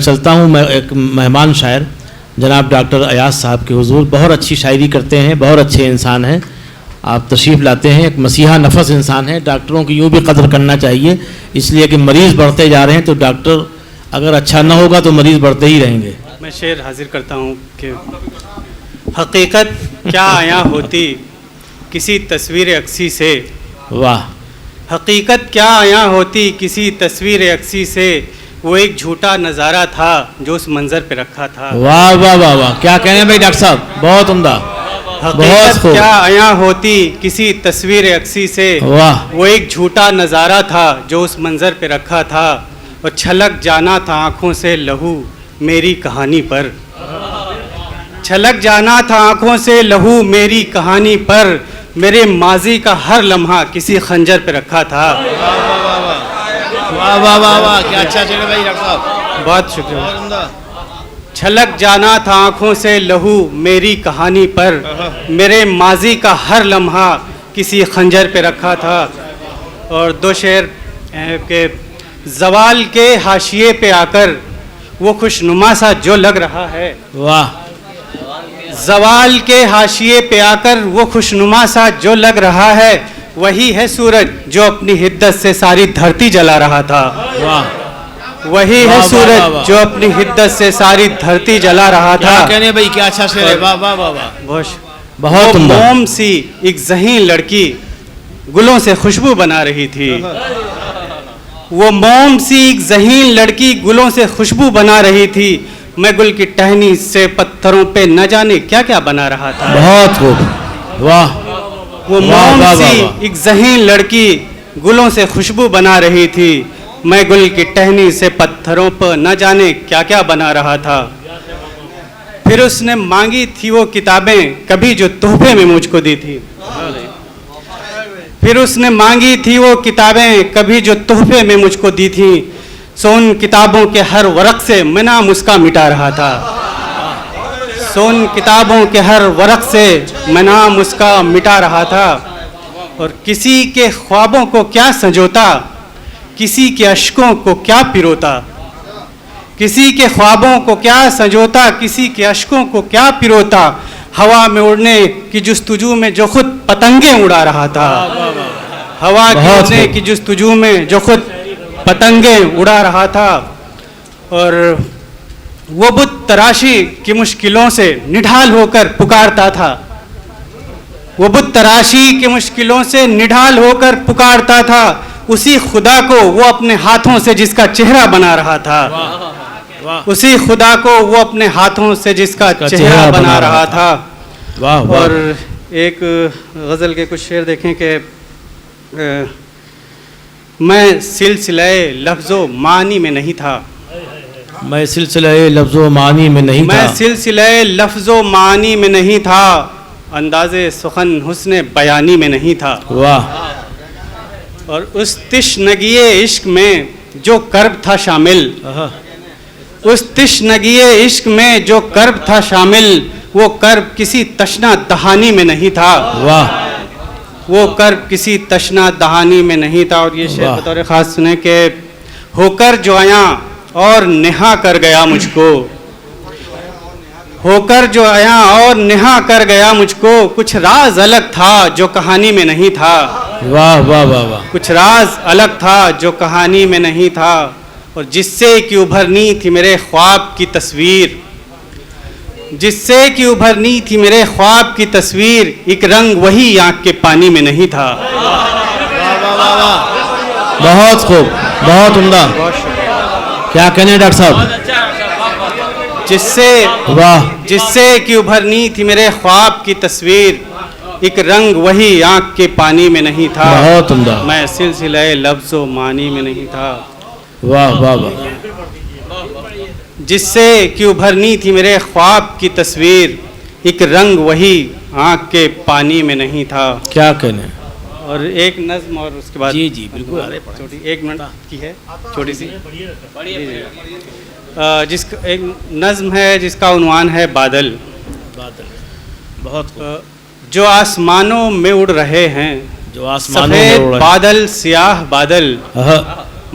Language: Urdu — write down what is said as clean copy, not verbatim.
چلتا ہوں میں ایک مہمان شاعر جناب ڈاکٹر ایاز صاحب کے حضور. بہت اچھی شاعری کرتے ہیں, بہت اچھے انسان ہیں. آپ تشریف لاتے ہیں, ایک مسیحا نفس انسان ہے. ڈاکٹروں کی یوں بھی قدر کرنا چاہیے, اس لیے کہ مریض بڑھتے جا رہے ہیں, تو ڈاکٹر اگر اچھا نہ ہوگا تو مریض بڑھتے ہی رہیں گے. میں شعر حاضر کرتا ہوں کہ حقیقت کیا عیاں ہوتی کسی تصویر عکسی سے. واہ. حقیقت کیا عیاں ہوتی کسی تصویر عکسی سے, وہ ایک جھوٹا نظارہ تھا جو اس منظر پہ رکھا تھا. واہ واہ واہ واہ, کیا کہنے بھائی ڈاکٹر صاحب, بہت عمدہ. حقیقت کیا عیاں ہوتی کسی تصویر عکسی سے, واہ. وہ ایک جھوٹا نظارہ تھا جو اس منظر پہ رکھا تھا, اور چھلک جانا تھا آنکھوں سے لہو میری کہانی پر. چھلک جانا تھا آنکھوں سے لہو میری کہانی پر, میرے ماضی کا ہر لمحہ کسی خنجر پہ رکھا تھا. واہ واہ واہ واہ, کیا اچھا چلے بھائی ڈاکٹر صاحب, بہت شکریہ. چھلک جانا تھا آنکھوں سے لہو میری کہانی پر, میرے ماضی کا ہر لمحہ کسی خنجر پہ رکھا تھا. اور دو شعر کہ زوال کے حاشیے پہ آ کر وہ خوشنما سا جو لگ رہا ہے. واہ. زوال کے حاشیے پہ آ کر وہ خوشنما سا جو لگ رہا ہے, وہی ہے سورج جو اپنی حدت سے ساری دھرتی جلا رہا تھا. واہ. وہی ہے سورج جو اپنی حدت سے ساری دھرتی جلا رہا تھا. کیا کہنے بھائی, کیا اچھا شعر ہے. واہ واہ واہ واہ, بہت موم سی ایک ذہین لڑکی گلوں سے خوشبو بنا رہی تھی. وہ موم سی ایک ذہین لڑکی گلوں سے خوشبو بنا رہی تھی, میں گل کی ٹہنی سے پتھروں پہ نہ جانے کیا کیا بنا رہا تھا. بہت خوب. واہ. وہ موم سی ایک ذہین لڑکی گلوں سے خوشبو بنا رہی تھی, میں گل کی ٹہنی سے پتھروں پر نہ جانے کیا کیا بنا رہا تھا. پھر اس نے مانگی تھی وہ کتابیں کبھی جو تحفے میں مجھ کو دی تھی. پھر اس نے مانگی تھی وہ کتابیں کبھی جو تحفے میں مجھ کو دی تھی, سو ان کتابوں کے ہر ورق سے میں نام اس کا مٹا رہا تھا. سو ان کتابوں کے ہر ورق سے میں نام اس کا مٹا رہا تھا. اور کسی کے خوابوں کو کیا سنجوتا, کسی کے اشکوں کو کیا پیروتا. کسی کے خوابوں کو کیا سنجوتا, کسی کے اشکوں کو کیا پیروتا, ہوا میں اڑنے کی جستجو میں جو خود پتنگیں اڑا رہا تھا. ہوا کے اڑنے کی جستجو میں جو خود پتنگیں اڑا رہا تھا. اور وہ بت تراشی کی مشکلوں سے نڈھال ہو کر پکارتا تھا. وہ بت تراشی کی مشکلوں سے نڈھال ہو کر پکارتا تھا, اسی خدا کو وہ اپنے ہاتھوں سے جس کا چہرہ بنا رہا تھا. اسی خدا کو وہ اپنے ہاتھوں سے جس کا چہرہ بنا رہا تھا. اور ایک غزل کے کچھ شعر دیکھیں کہ میں سلسلہ لفظ و معنی میں نہیں تھا. میں سلسلہ لفظ و معنی میں نہیں تھا. میں سلسلہ لفظ و معنی میں نہیں تھا, انداز سخن حسن بیانی میں نہیں تھا. واہ. اور اس تشنگی عشق میں جو کرب تھا شامل, اس تشنگی عشق میں جو کرب تھا شامل, وہ کرب کسی تشنا دہانی میں نہیں تھا. واہ. وہ کرب کسی تشنا دہانی میں نہیں تھا. اور یہ شعر بطور خاص سنیں کہ ہو کر جو آیا اور نہا کر گیا مجھ کو, ہو کر جو آیا اور نہا کر گیا مجھ کو, کچھ راز الگ تھا جو کہانی میں نہیں تھا. واہ واہ واہ واہ. کچھ راز الگ تھا جو کہانی میں نہیں تھا. اور جس سے کہ ابھرنی تھی میرے خواب کی تصویر, جس سے کہ ابھرنی تھی میرے خواب کی تصویر, ایک رنگ وہی آنکھ کے پانی میں نہیں تھا. بہت خوب, بہت عمدہ. کیا کہنے ڈاکٹر صاحب. جس سے کہ ابھرنی تھی میرے خواب کی تصویر, ایک رنگ وہی آنکھ کے پانی میں نہیں تھا. بہت عمدہ. میں سلسلہ لفظ و معنی میں نہیں تھا. واہ واہ واہ. جس سے کہ ابھرنی تھی میرے خواب کی تصویر, ایک رنگ وہی آنکھ کے پانی میں نہیں تھا. کیا کہنے. اور ایک نظم اور اس کے بعد جی جی بالکل چھوٹی 1 منٹ کی ہے, چھوٹی سی جس کا ایک نظم ہے جس کا عنوان ہے بادل. بہت جو آسمانوں میں اڑ رہے ہیں, جو آسمانوں میں سفید اڑ رہے ہیں, بادل سیاہ بادل,